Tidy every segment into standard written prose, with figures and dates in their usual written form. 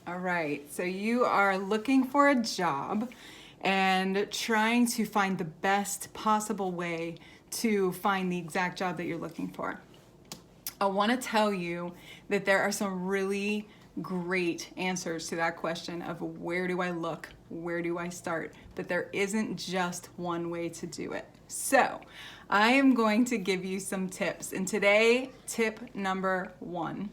All right, so you are looking for a job and trying to find the best possible way to find the exact job that you're looking for. I want to tell you that there are some really great answers to that question of where do I look, where do I start, but there isn't just one way to do it. So I am going to give you some tips, and today, tip number one.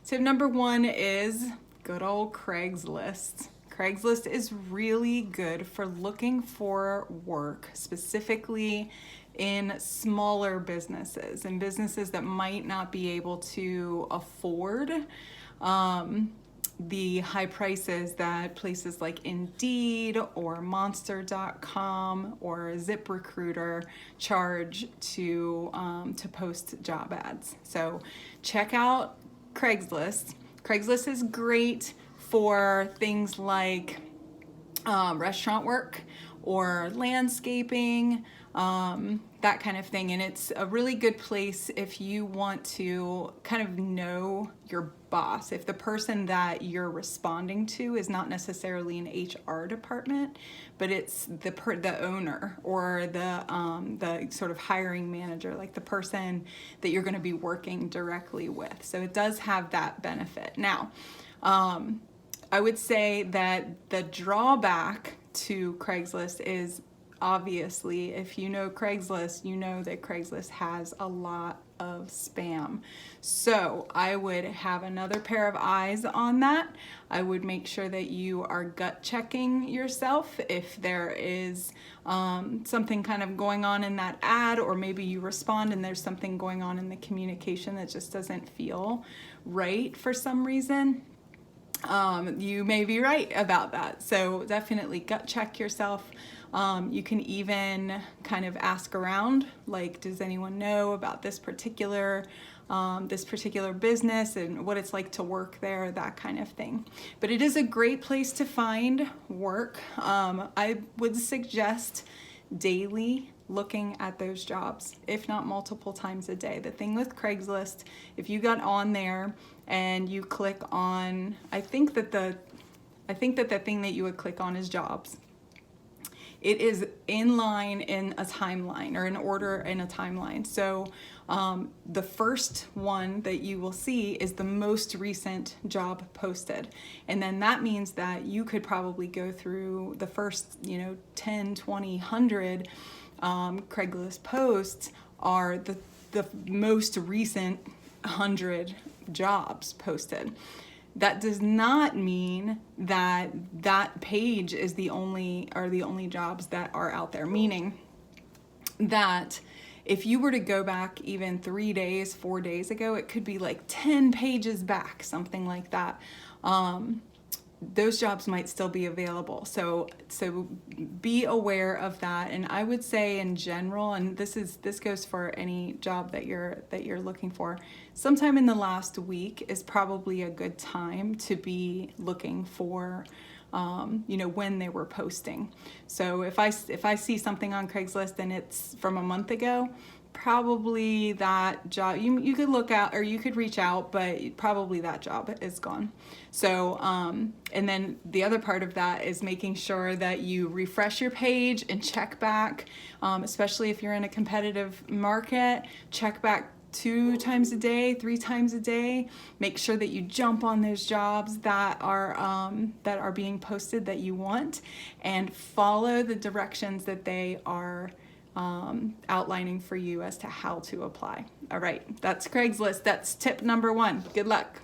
Tip number one is good old Craigslist. Craigslist is really good for looking for work, specifically in smaller businesses and businesses that might not be able to afford the high prices that places like Indeed or Monster.com or ZipRecruiter charge to post job ads. So check out Craigslist. Craigslist is great for things like restaurant work or landscaping, that kind of thing. And it's a really good place if you want to kind of know your boss. If the person that you're responding to is not necessarily an HR department, but it's the owner or the sort of hiring manager, like the person that you're going to be working directly with. So it does have that benefit. Now, I would say that the drawback to Craigslist is obviously, if you know Craigslist, you know that Craigslist has a lot of spam. So I would have another pair of eyes on that. I would make sure that you are gut checking yourself if there is something kind of going on in that ad, or maybe you respond and there's something going on in the communication that just doesn't feel right for some reason. You may be right about that. So definitely gut check yourself. You can even kind of ask around, like, does anyone know about this particular business and what it's like to work there, that kind of thing. But it is a great place to find work. I would suggest daily looking at those jobs, if not multiple times a day. The thing with Craigslist, if you got on there and you click on, I think that the thing that you would click on is jobs. It is in line in a timeline, or in order in a timeline. So the first one that you will see is the most recent job posted. And then that means that you could probably go through the first, 10, 20, 100 Craigslist posts are the most recent 100 jobs posted. That does not mean that that page is the only jobs that are out there, meaning that if you were to go back even 3 days, 4 days ago, it could be like 10 pages back, something like that. Those jobs might still be available. So be aware of that. And I would say in general, and this goes for any job that you're looking for, sometime in the last week is probably a good time to be looking for when they were posting. So if I see something on Craigslist and it's from a month ago, probably that job, you could look out, or you could reach out, but probably that job is gone. So and then the other part of that is making sure that you refresh your page and check back, especially if you're in a competitive market. Check back 2 times a day, 3 times a day. Make sure that you jump on those jobs that are being posted that you want, and follow the directions that they are outlining for you as to how to apply. All right, that's Craigslist. That's tip number one. Good luck.